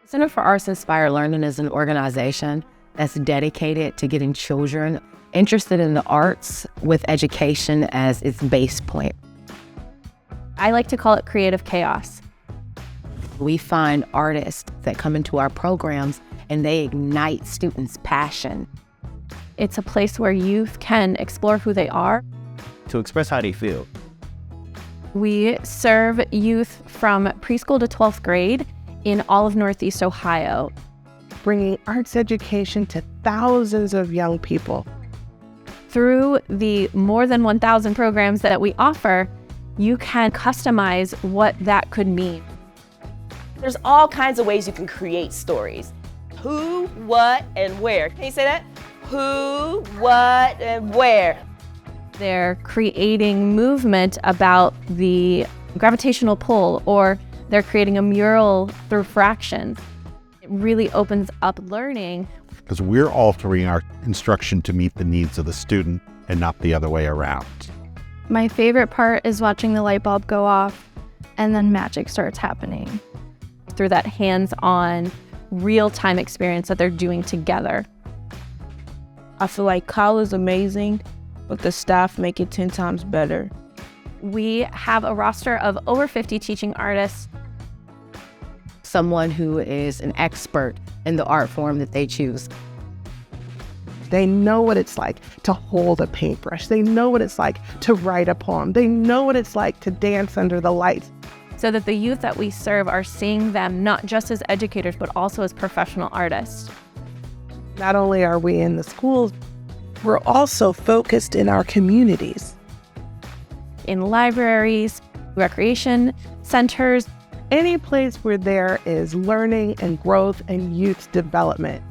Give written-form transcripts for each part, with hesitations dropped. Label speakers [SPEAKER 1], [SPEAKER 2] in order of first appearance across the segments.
[SPEAKER 1] Center for Arts Inspired Learning is an organization that's dedicated to getting children interested in the arts with education as its base point.
[SPEAKER 2] I like to call it creative chaos.
[SPEAKER 1] We find artists that come into our programs and they ignite students' passion.
[SPEAKER 2] It's a place where youth can explore who they are.
[SPEAKER 3] To express how they feel.
[SPEAKER 2] We serve youth from preschool to 12th grade in all of Northeast Ohio,
[SPEAKER 4] bringing arts education to thousands of young people.
[SPEAKER 2] Through the more than 1,000 programs that we offer, you can customize what that could mean.
[SPEAKER 5] There's all kinds of ways you can create stories. Who, what, and where. Can you say that? Who, what, and where.
[SPEAKER 2] They're creating movement about the gravitational pull, or they're creating a mural through fractions. It really opens up learning.
[SPEAKER 6] Because we're altering our instruction to meet the needs of the student and not the other way around.
[SPEAKER 7] My favorite part is watching the light bulb go off and then magic starts happening.
[SPEAKER 2] Through that hands-on, real-time experience that they're doing together.
[SPEAKER 8] I feel like Kyle is amazing, but the staff make it 10 times better.
[SPEAKER 2] We have a roster of over 50 teaching artists.
[SPEAKER 1] Someone who is an expert in the art form that they choose.
[SPEAKER 4] They know what it's like to hold a paintbrush. They know what it's like to write a poem. They know what it's like to dance under the lights.
[SPEAKER 2] So that the youth that we serve are seeing them not just as educators, but also as professional artists.
[SPEAKER 4] Not only are we in the schools, we're also focused in our communities.
[SPEAKER 2] In libraries, recreation centers.
[SPEAKER 4] Any place where there is learning and growth and youth development.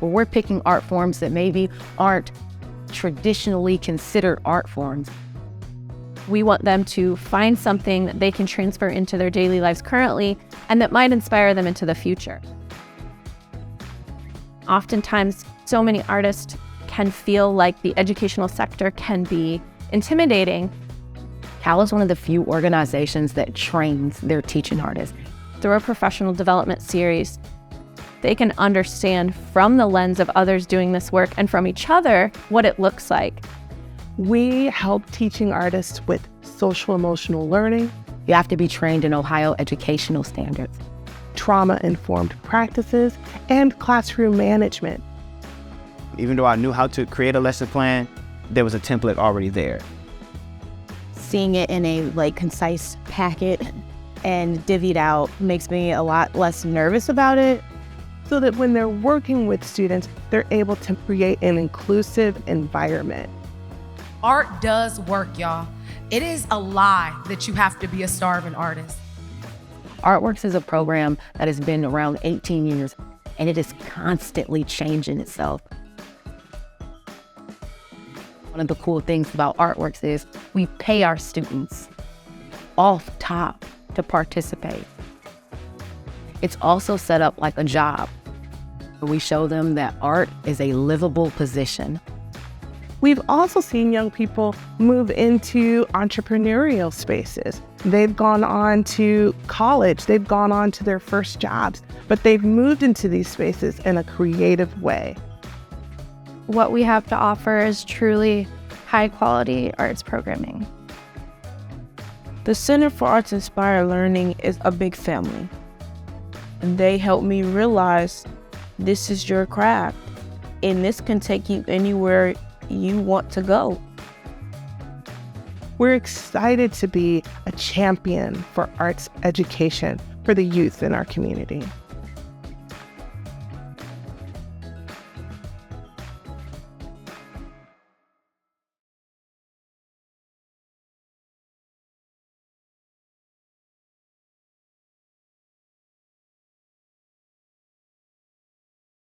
[SPEAKER 1] Well, we're picking art forms that maybe aren't traditionally considered art forms.
[SPEAKER 2] We want them to find something that they can transfer into their daily lives currently and that might inspire them into the future. Oftentimes, so many artists can feel like the educational sector can be intimidating.
[SPEAKER 1] Cal is one of the few organizations that trains their teaching artists.
[SPEAKER 2] Through a professional development series, they can understand from the lens of others doing this work and from each other what it looks like.
[SPEAKER 4] We help teaching artists with social emotional learning.
[SPEAKER 1] You have to be trained in Ohio educational standards.
[SPEAKER 4] Trauma-informed practices and classroom management.
[SPEAKER 3] Even though I knew how to create a lesson plan, there was a template already there.
[SPEAKER 9] Seeing it in a concise packet and divvied out makes me a lot less nervous about it.
[SPEAKER 4] So that when they're working with students, they're able to create an inclusive environment.
[SPEAKER 10] Art does work, y'all. It is a lie that you have to be a starving artist.
[SPEAKER 1] Artworks is a program that has been around 18 years, and it is constantly changing itself. One of the cool things about Artworks is we pay our students off top to participate. It's also set up like a job. We show them that art is a livable position.
[SPEAKER 4] We've also seen young people move into entrepreneurial spaces. They've gone on to college, they've gone on to their first jobs, but they've moved into these spaces in a creative way.
[SPEAKER 7] What we have to offer is truly high-quality arts programming.
[SPEAKER 8] The Center for Arts Inspired Learning is a big family. And they help me realize this is your craft, and this can take you anywhere you want to go.
[SPEAKER 4] We're excited to be a champion for arts education for the youth in our community.